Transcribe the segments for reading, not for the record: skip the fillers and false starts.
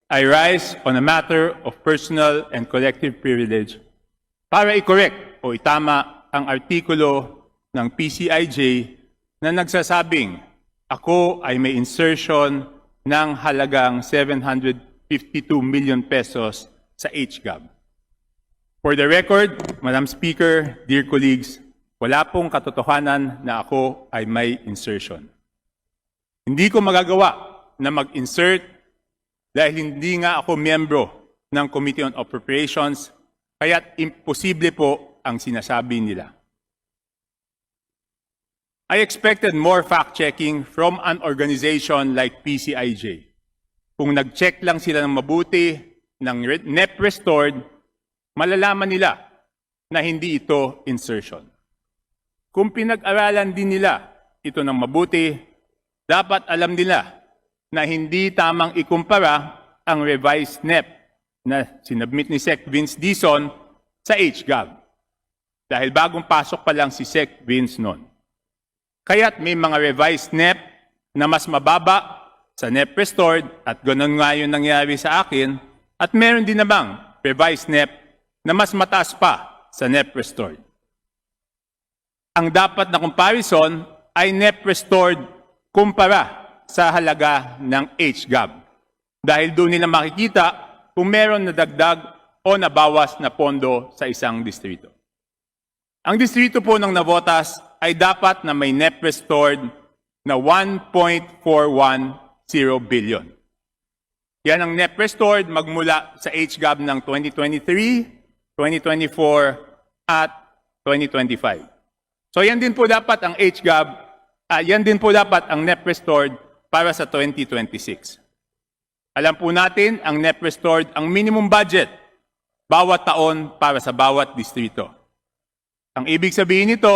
I rise on a matter of personal and collective privilege para i-correct o itama ang artikulo ng PCIJ na nagsasabing ako ay may insertion ng halagang 752 million pesos sa HGAB. For the record, Madam Speaker, dear colleagues, wala pong katotohanan na ako ay may insertion. Hindi ko magagawa na mag-insert dahil hindi nga ako miyembro ng Committee on Appropriations, kaya't imposible po ang sinasabi nila. I expected more fact-checking from an organization like PCIJ. Kung nag-check lang sila ng mabuti ng NEP restored, malalaman nila na hindi ito insertion. Kung pinag-aralan din nila ito ng mabuti, dapat alam nila na hindi tamang ikumpara ang revised NEP na sinubmit ni Sec. Vince Dizon sa HGAB. Dahil bagong pasok pa lang si Sec. Vince noon. Kaya't may mga revised NEP na mas mababa sa NEP restored at ganoon nga yung nangyari sa akin at meron din namang revised NEP na mas mataas pa sa NEP restored. Ang dapat na comparison ay NEP restored kumpara sa halaga ng HGAB. Dahil doon nila makikita kung meron na dagdag o nabawas na pondo sa isang distrito. Ang distrito po ng Navotas ay dapat na may NEP restored na 1.410 billion. Yan ang NEP restored magmula sa HGAB ng 2023, 2024 at 2025. So yan din po dapat ang HGAB, yan din po dapat ang NEP restored para sa 2026. Alam po natin, ang NEP restored ang minimum budget bawat taon para sa bawat distrito. Ang ibig sabihin nito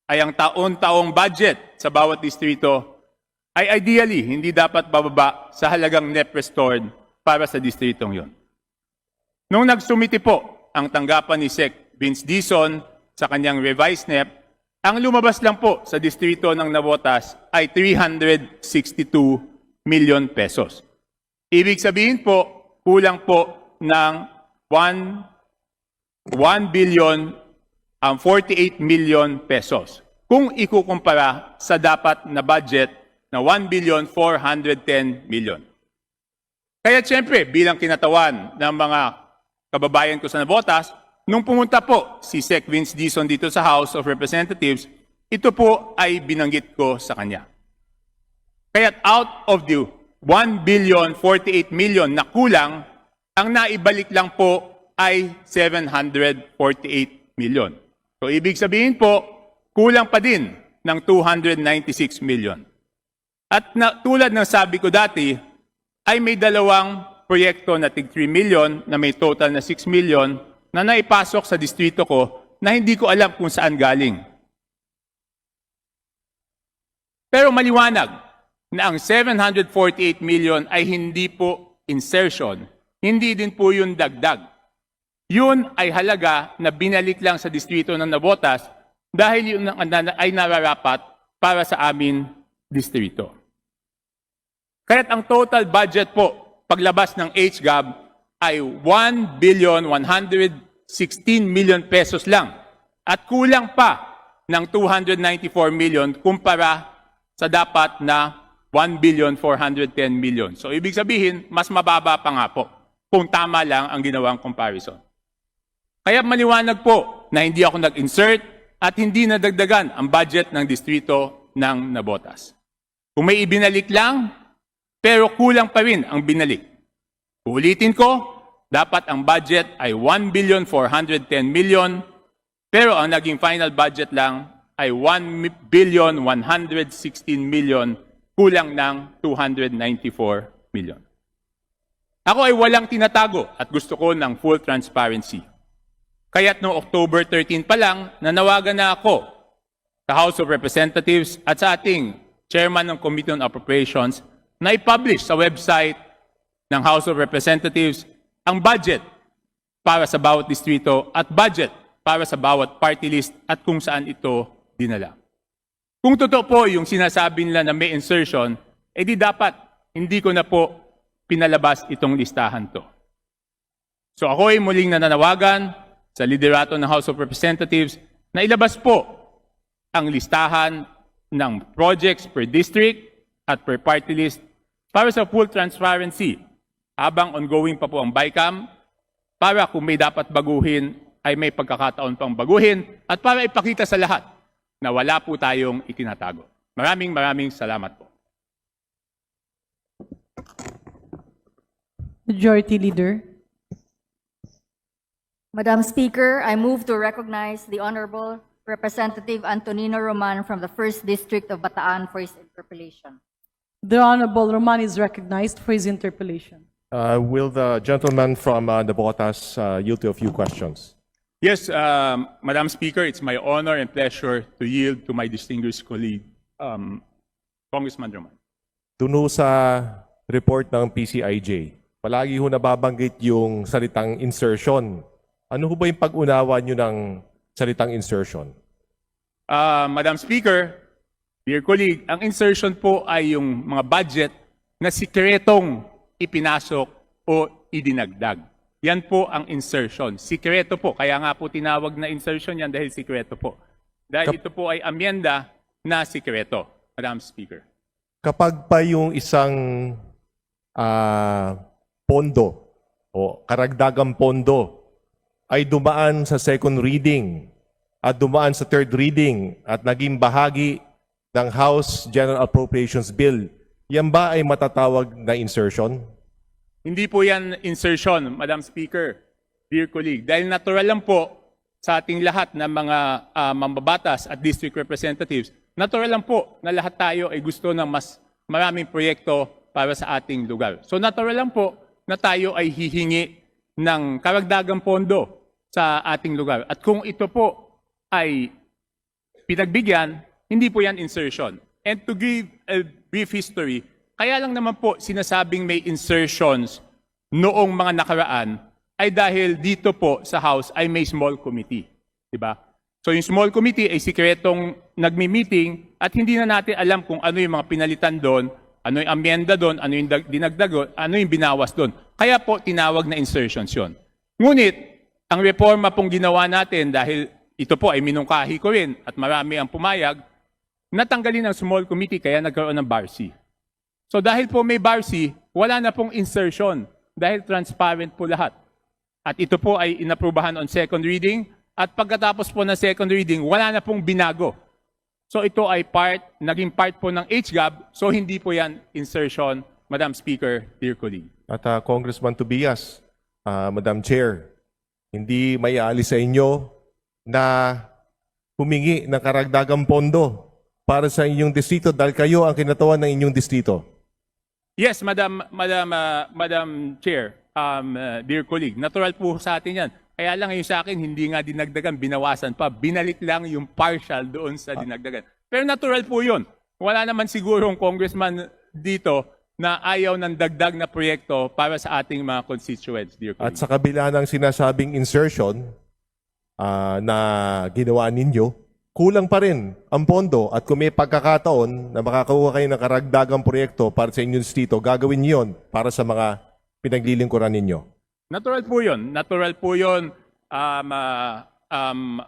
ay ang taon-taong budget sa bawat distrito ay ideally hindi dapat bababa sa halagang NEP restored para sa distritong yon. Nung nagsumiti po ang tanggapan ni Sec. Vince Dizon sa kanyang revised NEP, ang lumabas lang po sa distrito ng Navotas ay 362 million pesos. Ibig sabihin po, kulang po ng 1 billion 48 million pesos. Kung ikukumpara sa dapat na budget na 1 billion 410 million. Kaya siyempre, bilang kinatawan ng mga kababayan ko sa Navotas, nung pumunta po si Sec. Vince Dizon dito sa House of Representatives, ito po ay binanggit ko sa kanya. Kaya out of the 1 billion 48 million na kulang, ang naibalik lang po ay 748 million. So ibig sabihin po, kulang pa din ng 296 million. At tulad ng sabi ko dati, ay may dalawang proyekto na tig 3 million na may total na 6 million na naipasok sa distrito ko na hindi ko alam kung saan galing. Pero maliwanag na ang 748 million ay hindi po insertion, hindi din po yun dagdag. Yun ay halaga na binalik lang sa distrito ng Navotas dahil yun ay nararapat para sa amin distrito. Kaya't ang total budget po paglabas ng HGAB ay 1 billion 116 million pesos lang at kulang pa ng 294 million kumpara sa dapat na 1 billion 410 million. So ibig sabihin, mas mababa pa nga po kung tama lang ang ginawang comparison. Kaya maliwanag po na hindi ako nag-insert at hindi nadagdagan ang budget ng distrito ng Navotas. Kung may ibinalik lang, pero kulang pa rin ang binalik. Ulitin ko, dapat ang budget ay 1 billion 410 million, pero ang naging final budget lang ay 1 billion 116 million, kulang ng 294 million. Ako ay walang tinatago at gusto ko ng full transparency. Kaya't noong October 13 pa lang, nanawagan na ako sa House of Representatives at sa ating Chairman ng Committee on Appropriations na i-publish sa website ng House of Representatives ang budget para sa bawat distrito at budget para sa bawat party list at kung saan ito dinala. Kung totoo po yung sinasabi nila na may insertion, edi dapat hindi ko na po pinalabas itong listahan to. So ako ay muling nananawagan sa liderato ng House of Representatives na ilabas po ang listahan ng projects per district at per party list para sa full transparency habang ongoing pa po ang BICAM, para kung may dapat baguhin ay may pagkakataon pang baguhin at para ipakita sa lahat na wala po tayong itinatago. Maraming salamat po. Majority Leader. Madam Speaker, I move to recognize the Honorable Representative Antonino Roman from the 1st District of Bataan for his interpellation. The Honorable Roman is recognized for his interpellation. Will the gentleman from Navotas yield to a few questions? Yes, Madam Speaker, it's my honor and pleasure to yield to my distinguished colleague, Congressman Roman. Tuno sa report ng PCIJ, palagi ho nababanggit yung salitang insertion. Ano ho ba yung pag-unawa nyo ng salitang insertion? Madam Speaker, dear colleague, ang insertion po ay yung mga budget na sikretong ipinasok o idinagdag. Yan po ang insertion. Sikreto po. Kaya nga po tinawag na insertion yan dahil sikreto po. Dahil ito po ay amyenda na sikreto, Madam Speaker. Kapag pa yung isang pondo o karagdagang pondo ay dumaan sa second reading at dumaan sa third reading at naging bahagi ng House General Appropriations Bill, yan ba ay matatawag na insertion? Hindi po yan insertion, Madam Speaker, dear colleague. Dahil natural lang po sa ating lahat ng mga mambabatas at district representatives, natural lang po na lahat tayo ay gusto ng mas maraming proyekto para sa ating lugar. So natural lang po na tayo ay hihingi ng karagdagang pondo sa ating lugar. At kung ito po ay pinagbigyan, hindi po yan insertion. And to give a brief history, kaya lang naman po sinasabing may insertions noong mga nakaraan ay dahil dito po sa House ay may small committee. Diba? So yung small committee ay sikretong nagmi-meeting at hindi na natin alam kung ano yung mga pinalitan doon, ano yung amyenda doon, ano yung dinagdag doon, ano yung binawas doon. Kaya po tinawag na insertions yun. Ngunit, ang reforma pong ginawa natin dahil ito po ay minungkahi ko rin at marami ang pumayag, natanggalin ang small committee kaya nagkaroon ng BARC. So dahil po may BARC, wala na pong insertion dahil transparent po lahat. At ito po ay inaprubahan on second reading at pagkatapos po ng second reading, wala na pong binago. So ito ay naging part po ng HGAB, so hindi po yan insertion, Madam Speaker, dear colleague. At Congressman Tobias, Madam Chair, hindi may aalis sa inyo na humingi ng karagdagang pondo para sa inyong distrito dahil kayo ang kinatawan ng inyong distrito. Yes, Madam Chair, dear colleague, natural po sa atin yan. Kaya lang yung sa akin, hindi nga dinagdagan, binawasan pa. Binalik lang yung partial doon sa dinagdagan. Pero natural po yun. Wala naman sigurong congressman dito na ayaw ng dagdag na proyekto para sa ating mga constituents, dear colleague. At sa kabila ng sinasabing insertion na ginawa ninyo, kulang pa rin ang pondo at kung may pagkakataon na makakakuha kayo ng karagdagang proyekto para sa inyong distrito, gagawin niyo yun para sa mga pinaglilingkuran ninyo. Natural po yun. Natural po yun,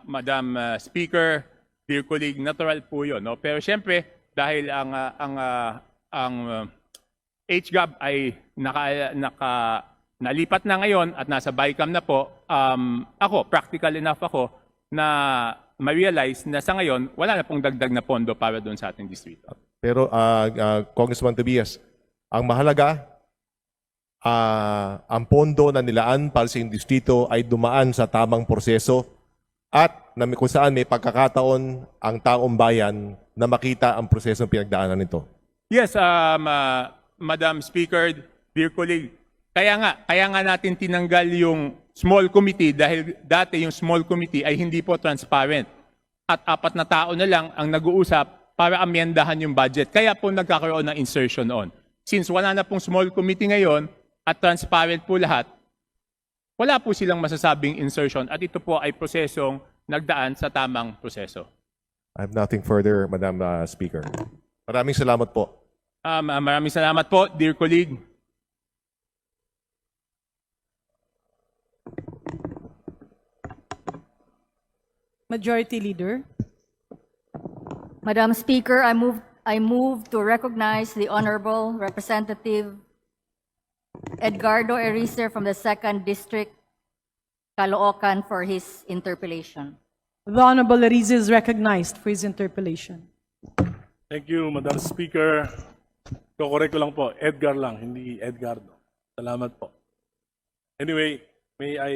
Madam Speaker, dear colleague, natural po yun. No? Pero siyempre, dahil ang HGAB ay nalipat na ngayon at nasa BICAM na po, ako, practical enough ako, na ma-realize na sa ngayon, wala na pong dagdag na pondo para doon sa ating distrito. Pero Congressman Tobias, ang mahalaga, ang pondo na nilaan para sa inyong distrito ay dumaan sa tamang proseso at kung saan may pagkakataon ang taong bayan na makita ang prosesong pinagdaanan nito. Yes, Madam Speaker, dear colleague, kaya nga natin tinanggal yung small committee dahil dati yung small committee ay hindi po transparent. At 4 na tao na lang ang nag-uusap para amyendahan yung budget. Kaya po nagkakaroon ng insertion on. Since wala na pong small committee ngayon at transparent po lahat, wala po silang masasabing insertion at ito po ay prosesong nagdaan sa tamang proseso. I have nothing further, Madam Speaker. Maraming salamat po. Maraming salamat po, dear colleague. Majority Leader. Madam Speaker, I move to recognize the Honorable Representative Edgardo Ericer from the 2nd District, Caloocan, for his interpellation. The Honorable Erice is recognized for his interpellation. Thank you, Madam Speaker. Kokorek ko lang po, Edgar lang, hindi Edgardo. Salamat po. Anyway, may I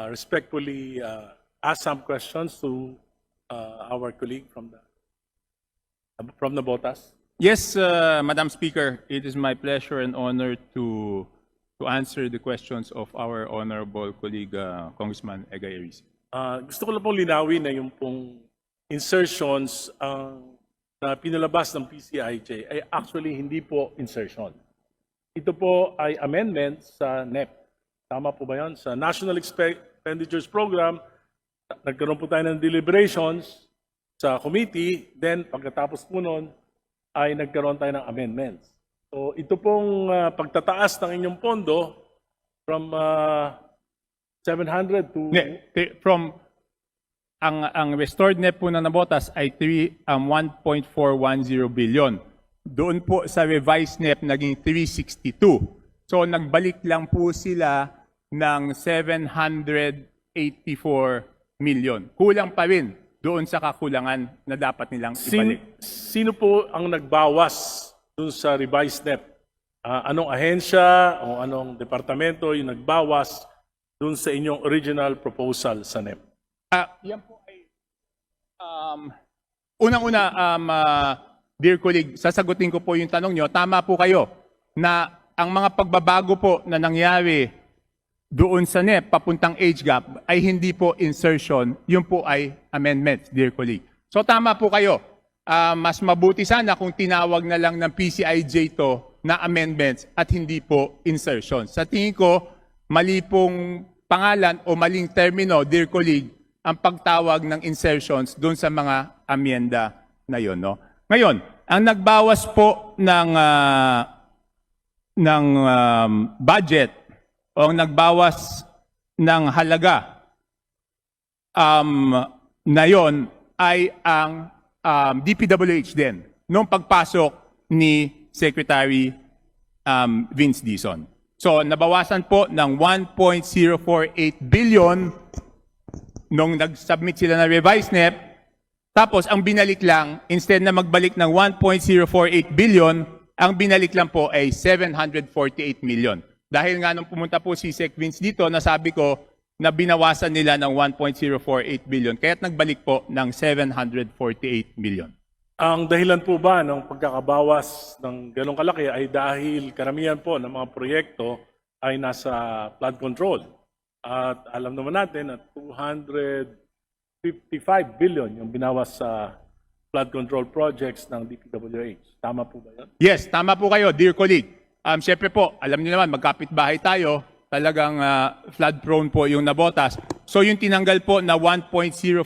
respectfully ask some questions to our colleague from the Botas? Yes, Madam Speaker, it is my pleasure and honor to answer the questions of our honorable colleague, Congressman Egay Erice. Gusto ko lang pong linawin na yung pong insertions na pinalabas ng PCIJ ay actually hindi po insertion. Ito po ay amendment sa NEP. Tama po ba yan? Sa National Expenditures Program, nagkaroon po tayo ng deliberations sa committee, then pagkatapos po nun, ay nagkaroon tayo ng amendments. So ito pong pagtataas ng inyong pondo from 700 to... From ang restored net po ng nabotas ay 1.410 billion. Doon po sa revised net naging 362. So nagbalik lang po sila ng 784 million. Kulang pa rin doon sa kakulangan na dapat nilang ibalik. Sino po ang nagbawas dun sa revised NEP? Anong ahensya o anong departamento yung nagbawas dun sa inyong original proposal sa NEP? Yan po ay unang-una, dear colleague, sasagutin ko po yung tanong nyo. Tama po kayo na ang mga pagbabago po na nangyari doon sa NEP papuntang age gap ay hindi po insertion, yun po ay amendments, dear colleague. So tama po kayo. Mas mabuti sana kung tinawag na lang ng PCIJ to na amendments at hindi po insertion. Sa tingin ko, mali pong pangalan o maling termino, dear colleague, ang pagtawag ng insertions doon sa mga amyenda na yon. No? Ngayon, ang nagbawas po ng budget o ang nagbawas ng halaga na yon ay ang DPWH din noong pagpasok ni Secretary Vince Dizon. So nabawasan po ng 1.048 billion nung nag-submit sila na revised NEP. Tapos ang binalik lang, instead na magbalik ng 1.048 billion, ang binalik lang po ay 748 million. Dahil nga nung pumunta po si Sec Vince dito, nasabi ko na binawasan nila ng 1.048 billion, kaya't nagbalik po ng 748 million. Ang dahilan po ba ng pagkakabawas ng ganong kalaki ay dahil karamihan po ng mga proyekto ay nasa flood control. At alam naman natin na 255 billion yung binawas sa flood control projects ng DPWH. Tama po ba yan? Yes, tama po kayo, dear colleague. Siyempre po, alam niyo naman, magkapit-bahay tayo, talagang flood-prone po yung nabotas. So yung tinanggal po na 1.048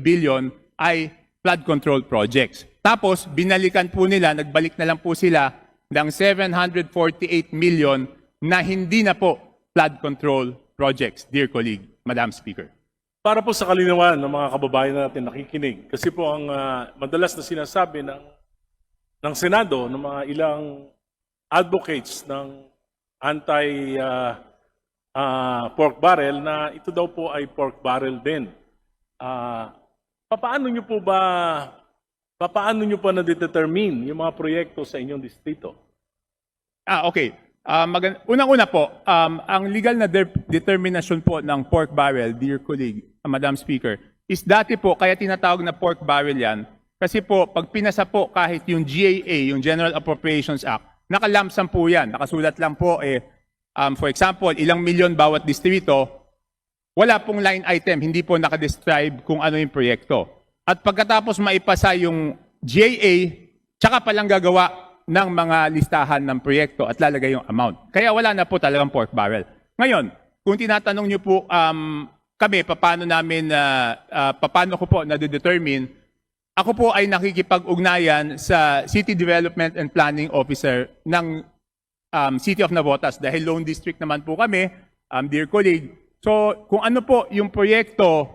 billion ay flood control projects. Tapos, binalikan po nila, nagbalik na lang po sila ng 748 million na hindi na po flood control projects, dear colleague, Madam Speaker. Para po sa kalinawan ng mga kababayan natin nakikinig, kasi po ang madalas na sinasabi ng Senado, ng mga ilang advocates ng anti-pork barrel na ito daw po ay pork barrel din. Paano nyo po na-determine yung mga proyekto sa inyong distrito? Okay. Unang-una po, ang legal na determination po ng pork barrel, dear colleague, Madam Speaker, is dati po, kaya tinatawag na pork barrel yan, kasi po, pag pinasa po kahit yung GAA, yung General Appropriations Act, nakalamsam po yan. Nakasulat lang po, for example, ilang milyon bawat distrito, wala pong line item, hindi po nakadescribe kung ano yung proyekto. At pagkatapos maipasa yung GAA, tsaka palang gagawa ng mga listahan ng proyekto at lalagay yung amount. Kaya wala na po talagang pork barrel. Ngayon, kung tinatanong niyo po kami, paano ko po na-determine, ako po ay nakikipag-ugnayan sa City Development and Planning Officer ng City of Navotas dahil loan district naman po kami, dear colleague. So kung ano po yung proyekto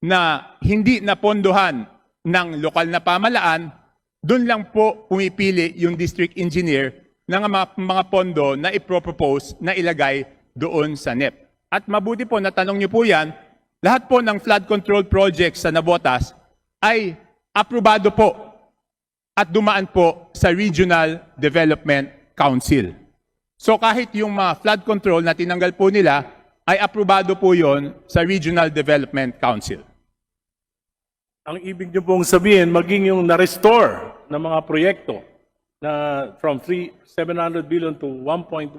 na hindi napondohan ng lokal na pamalaan, doon lang po pumipili yung district engineer ng mga pondo na ipropose na ilagay doon sa NEP. At mabuti po, natanong niyo po yan, lahat po ng flood control projects sa Navotas ay aprobado po at dumaan po sa Regional Development Council. So kahit yung mga flood control na tinanggal po nila, ay aprobado po yon sa Regional Development Council. Ang ibig niyo pong sabihin, maging yung na-restore ng mga proyekto na from 700 billion to 1.1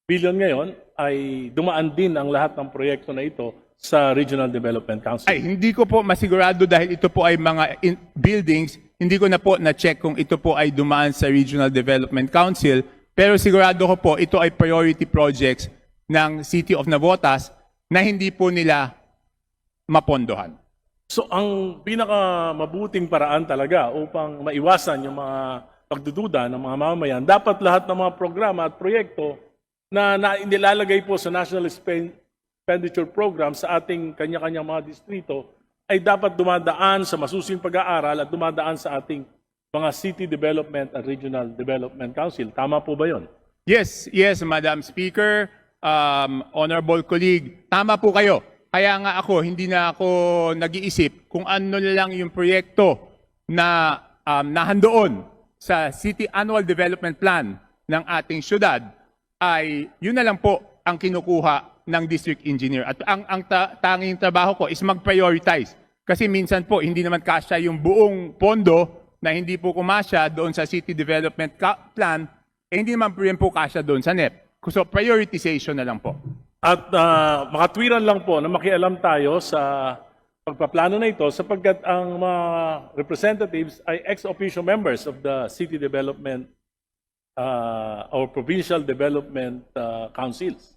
billion ngayon, ay dumaan din ang lahat ng proyekto na ito sa Regional Development Council. Ay, hindi ko po masigurado dahil ito po ay mga buildings, hindi ko na po na-check kung ito po ay dumaan sa Regional Development Council, pero sigurado ko po ito ay priority projects ng City of Navotas na hindi po nila mapondohan. So ang pinakamabuting paraan talaga upang maiwasan yung mga pagdududa ng mga mamamayan, dapat lahat ng mga programa at proyekto na nilalagay po sa National Expenditure Program sa ating kanya-kanyang mga distrito ay dapat dumadaan sa masusing pag-aaral at dumadaan sa ating mga City Development at Regional Development Council. Tama po ba yun? Yes, Madam Speaker, honorable colleague, tama po kayo. Kaya nga ako, hindi na ako nag-iisip kung ano na lang yung proyekto na nahandoon sa City Annual Development Plan ng ating syudad, ay yun na lang po ang kinukuha ng district engineer. At ang tanging trabaho ko is mag-prioritize. Kasi minsan po, hindi naman kasya yung buong pondo na hindi po kumasya doon sa City Development Plan, hindi naman po kasya doon sa NEP. So prioritization na lang po. At makatwiran lang po na makialam tayo sa pagpaplano na ito sapagkat ang mga representatives ay ex-officio members of the City Development or Provincial Development Councils.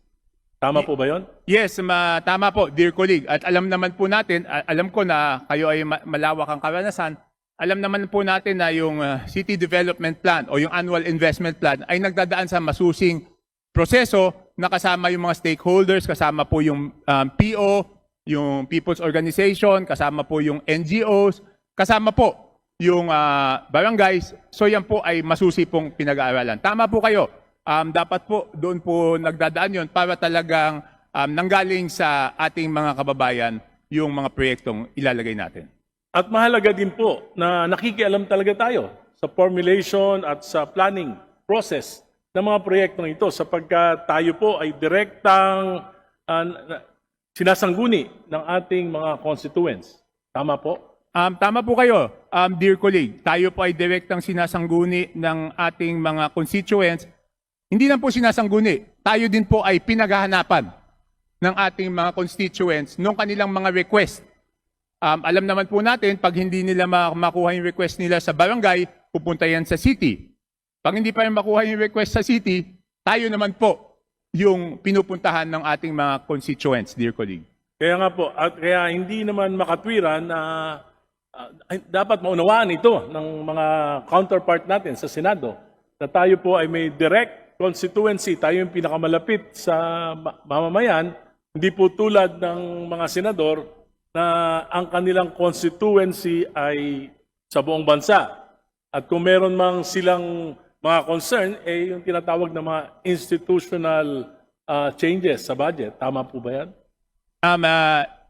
Tama po ba yun? Yes, tama po, dear colleague. At alam naman po natin, alam ko na kayo ay malawak ang karanasan, alam naman po natin na yung City Development Plan o yung Annual Investment Plan ay nagdadaan sa masusing proseso na kasama yung mga stakeholders, kasama po yung PO, yung People's Organization, kasama po yung NGOs, kasama po yung barangays. So yan po ay masusi pong pinag-aaralan. Tama po kayo. Dapat po doon po nagdadaan yon para talagang nanggaling sa ating mga kababayan yung mga proyektong ilalagay natin. At mahalaga din po na nakikialam talaga tayo sa formulation at sa planning process ng mga proyektong ito sapagkat tayo po ay direktang sinasangguni ng ating mga constituents. Tama po? Tama po kayo, dear colleague. Tayo po ay direktang sinasangguni ng ating mga constituents. Hindi lang po sinasangguni, tayo din po ay pinaghahanapan ng ating mga constituents nung kanilang mga request. Alam naman po natin, pag hindi nila makuha yung request nila sa barangay, pupunta yan sa city. Pag hindi pa rin makuha yung request sa city, tayo naman po yung pinupuntahan ng ating mga constituents, dear colleague. Kaya nga po, at kaya hindi naman makatwiran na dapat maunawaan ito ng mga counterpart natin sa Senado na tayo po ay may direct constituency, tayo yung pinakamalapit sa mamamayan, hindi po tulad ng mga senador na ang kanilang constituency ay sa buong bansa. At kung meron mang silang mga concern, yung tinatawag na mga institutional changes sa budget. Tama po ba yan?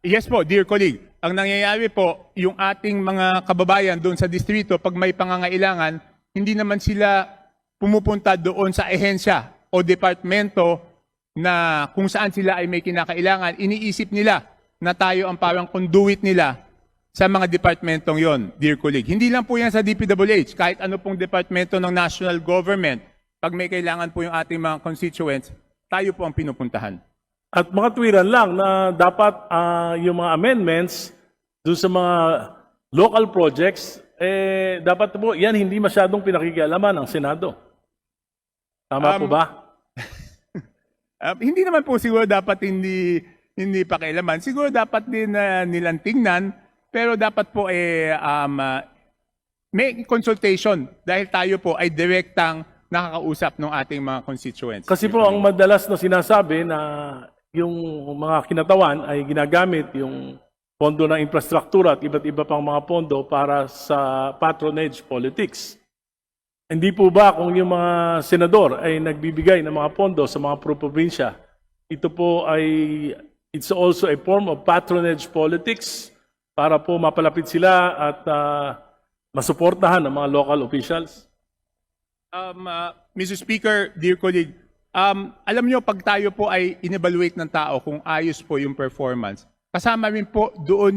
Yes po, dear colleague. Ang nangyayari po, yung ating mga kababayan doon sa distrito, pag may pangangailangan, hindi naman sila pumupunta doon sa ehensya o departamento na kung saan sila ay may kinakailangan. Iniisip nila na tayo ang parang conduit nila sa mga departamentong yon, dear colleague. Hindi lang po yan sa DPWH, kahit ano pong departamento ng national government, pag may kailangan po yung ating mga constituents, tayo po ang pinupuntahan. At mga tuwiran lang na dapat yung mga amendments doon sa mga local projects, dapat po yan hindi masyadong pinakikialaman ng Senado. Tama po ba? Hindi naman po siguro dapat hindi pakialaman. Siguro dapat din nilang tingnan, pero dapat po may consultation dahil tayo po ay direktang nakakausap ng ating mga constituents. Kasi po ang madalas na sinasabi na yung mga kinatawan ay ginagamit yung pondo ng infrastruktura at iba't iba pang mga pondo para sa patronage politics. Hindi po ba kung yung mga senador ay nagbibigay ng mga pondo sa mga probinsya, ito po ay it's also a form of patronage politics para po mapalapit sila at masuportahan ng mga local officials? Mr. Speaker, dear colleague, alam nyo, pag tayo po ay in-evaluate ng tao kung ayos po yung performance, kasama rin po doon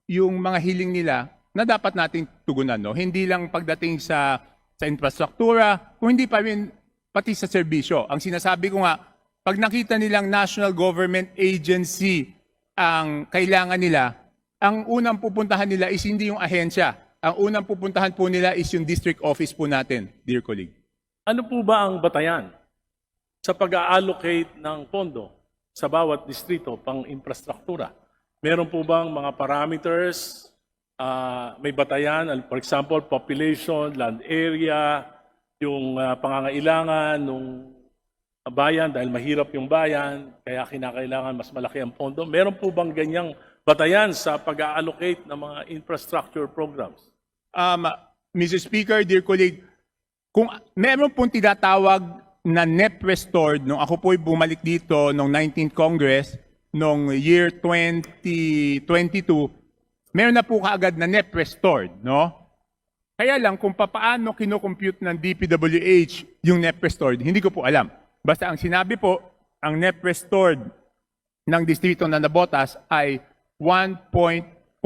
yung mga hiling nila na dapat nating tugunan. No? Hindi lang pagdating sa infrastruktura, kung hindi pa rin pati sa serbisyo. Ang sinasabi ko nga, pag nakita nilang national government agency ang kailangan nila, ang unang pupuntahan nila is hindi yung ahensya. Ang unang pupuntahan po nila is yung district office po natin, dear colleague. Ano po ba ang batayan sa pag-allocate ng pondo sa bawat distrito pang infrastruktura? Meron po bang mga parameters, may batayan, for example, population, land area, yung pangangailangan ng bayan dahil mahirap yung bayan, kaya kinakailangan mas malaki ang pondo. Meron po bang ganyang batayan sa pag-allocate ng mga infrastructure programs? Mr. Speaker, dear colleague, kung meron pong tinatawag na NEP restored, nung ako po'y bumalik dito noong 19th Congress, noong year 2022, meron na po kaagad na NEP restored, no? Kaya lang kung paano kinocompute ng DPWH yung NEP restored, hindi ko po alam. Basta ang sinabi po, ang NEP restored ng distrito na Nabotas ay 1.410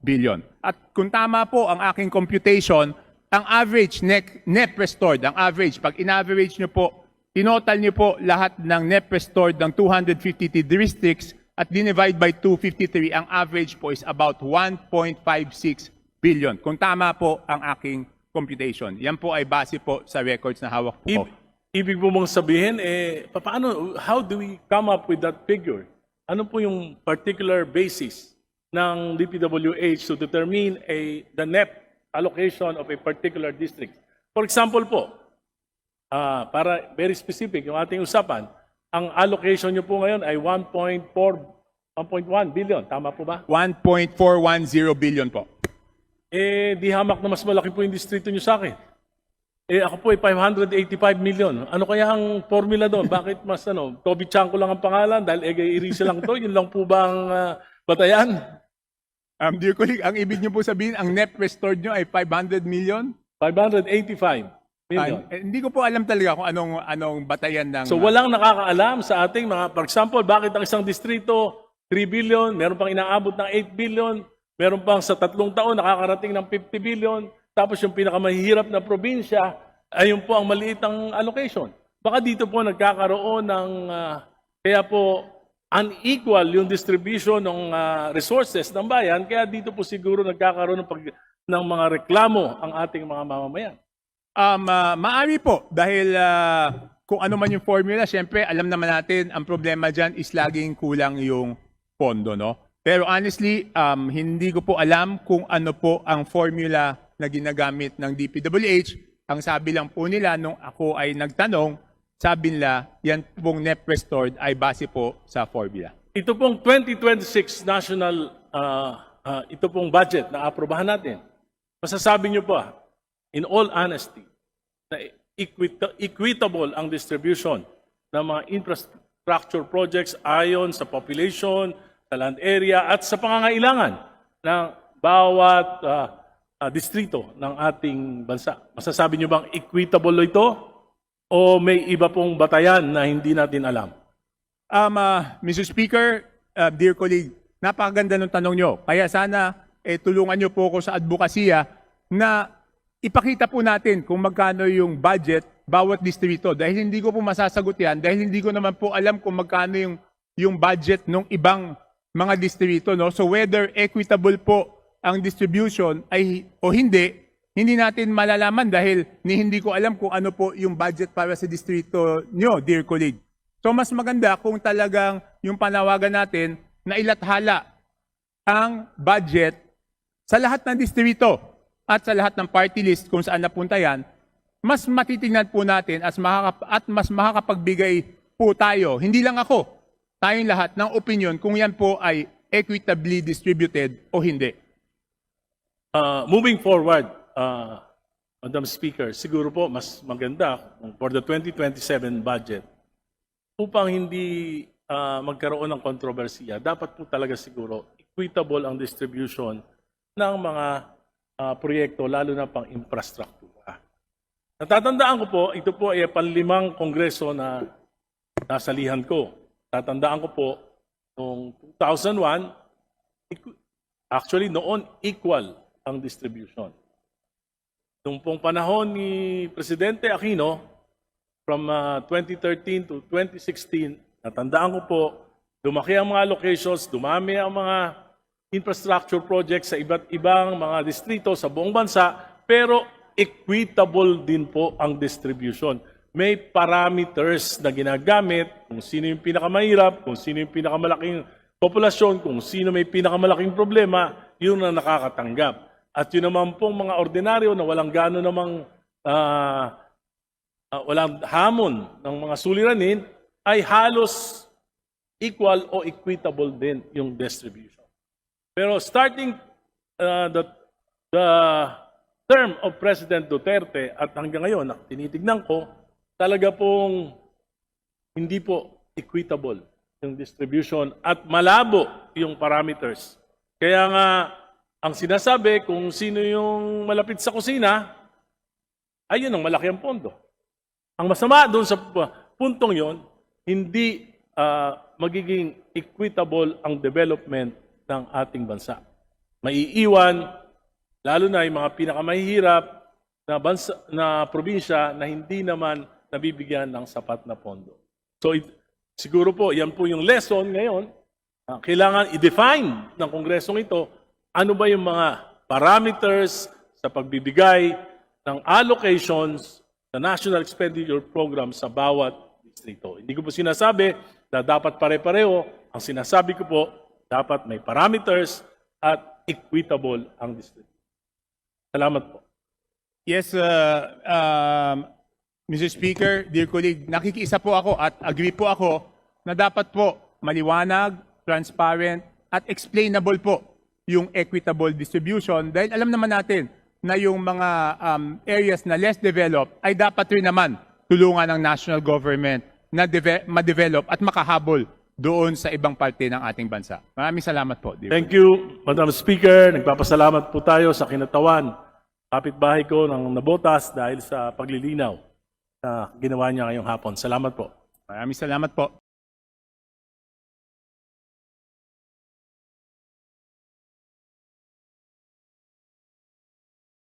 billion. At kung tama po ang aking computation, ang average NEP restored, ang average, pag in-average nyo po, tinotal nyo po lahat ng NEP restored ng 253 districts at dinivide by 253, ang average po is about 1.56 billion. Kung tama po ang aking computation. Yan po ay base po sa records na hawak po. Ibig po mong sabihin, paano, how do we come up with that figure? Ano po yung particular basis ng DPWH to determine the NEP allocation of a particular district? For example po, para very specific yung ating usapan, ang allocation nyo po ngayon ay 1.1 billion. Tama po ba? 1.410 billion po. Di hamak na mas malaki po yung distrito nyo sa akin. Ako po ay 585 million. Ano kaya ang formula doon? Bakit mas Toby Chanko lang ang pangalan dahil Irisa lang to? Yun lang po ba ang batayan? Dear colleague, ang ibig niyo po sabihin, ang NEP restored nyo ay 500 million? 585 million. Hindi ko po alam talaga kung anong batayan ng... So walang nakakaalam sa ating mga, for example, bakit ang isang distrito 3 billion, meron pang inaabot ng 8 billion, meron pang sa 3 taon nakakarating ng 50 billion, tapos yung pinakamahihirap na probinsya, ayun po ang maliit ang allocation. Baka dito po nagkakaroon ng, kaya po unequal yung distribution ng resources ng bayan, kaya dito po siguro nagkakaroon ng mga reklamo ang ating mga mamamayan. Maari po, dahil kung ano man yung formula, syempre alam naman natin, ang problema dyan is laging kulang yung pondo, no? Pero honestly, hindi ko po alam kung ano po ang formula na ginagamit ng DPWH. Ang sabi lang po nila nung ako ay nagtanong, sabi nila, yan pong NEP restored ay base po sa formula. Ito pong 2026 national, ito pong budget na aprobahan natin. Masasabi niyo po, in all honesty, na equitable ang distribution ng mga infrastructure projects ayon sa population, sa land area, at sa pangangailangan ng bawat distrito ng ating bansa. Masasabi niyo bang equitable ito o may iba pong batayan na hindi natin alam? Mr. Speaker, dear colleague, napakaganda ng tanong nyo. Kaya sana tulungan nyo po ako sa advokasya na ipakita po natin kung magkano yung budget bawat distrito. Dahil hindi ko po masasagot yan, dahil hindi ko naman po alam kung magkano yung budget ng ibang mga distrito. No? So whether equitable po ang distribution ay o hindi natin malalaman dahil hindi ko alam kung ano po yung budget para sa distrito nyo, dear colleague. So mas maganda kung talagang yung panawagan natin na ilathala ang budget sa lahat ng distrito at sa lahat ng party list kung saan napunta yan, mas matitingnan po natin at mas makakapagbigay po tayo, hindi lang ako, tayong lahat ng opinion kung yan po ay equitably distributed o hindi? Moving forward, Madam Speaker, siguro po mas maganda for the 2027 budget upang hindi magkaroon ng kontrobersiya, dapat po talaga siguro equitable ang distribution ng mga proyekto, lalo na pang infrastruktura. Natatandaan ko po, ito po ay panlimang kongreso na nasalihan ko. Tatandaan ko po, noong 2001, actually noon equal ang distribution. Noong pong panahon ni Presidente Aquino, from 2013 to 2016, natandaan ko po, lumaki ang mga locations, dumami ang mga infrastructure projects sa iba't ibang mga distrito sa buong bansa, pero equitable din po ang distribution. May parameters na ginagamit, kung sino yung pinakamahirap, kung sino yung pinakamalaking populasyon, kung sino may pinakamalaking problema, yun ang nakakatanggap. At yun naman pong mga ordinaryo na walang gano'n namang walang hamon ng mga suliranin, ay halos equal o equitable din yung distribution. Pero starting the term of President Duterte at hanggang ngayon, tinitignan ko, talaga pong hindi po equitable yung distribution at malabo yung parameters. Kaya nga, ang sinasabi kung sino yung malapit sa kusina, ayun ang malaki ang pondo. Ang masama doon sa puntong yon, hindi magiging equitable ang development ng ating bansa. Maiiwan, lalo na yung mga pinakamahihirap na probinsya na hindi naman nabibigyan ng sapat na pondo. So siguro po, yan po yung lesson ngayon. Kailangan i-define ng kongresong ito ano ba yung mga parameters sa pagbibigay ng allocations sa National Expenditure Program sa bawat distrito. Hindi ko po sinasabi na dapat pare-pareho. Ang sinasabi ko po, dapat may parameters at equitable ang distrito. Salamat po. Yes, Mr. Speaker, dear colleague, nakikiisa po ako at agree po ako na dapat po maliwanag, transparent, at explainable po yung equitable distribution dahil alam naman natin na yung mga areas na less developed ay dapat rin naman tulungan ng national government na ma-develop at makahabol doon sa ibang parte ng ating bansa. Maraming salamat po. Dear Thank you, Madam Speaker. Nagpapasalamat po tayo sa kinatawan. Kapitbahay ko ng nabotas dahil sa paglilinaw na ginawa niya ngayong hapon. Salamat po. Maraming salamat po.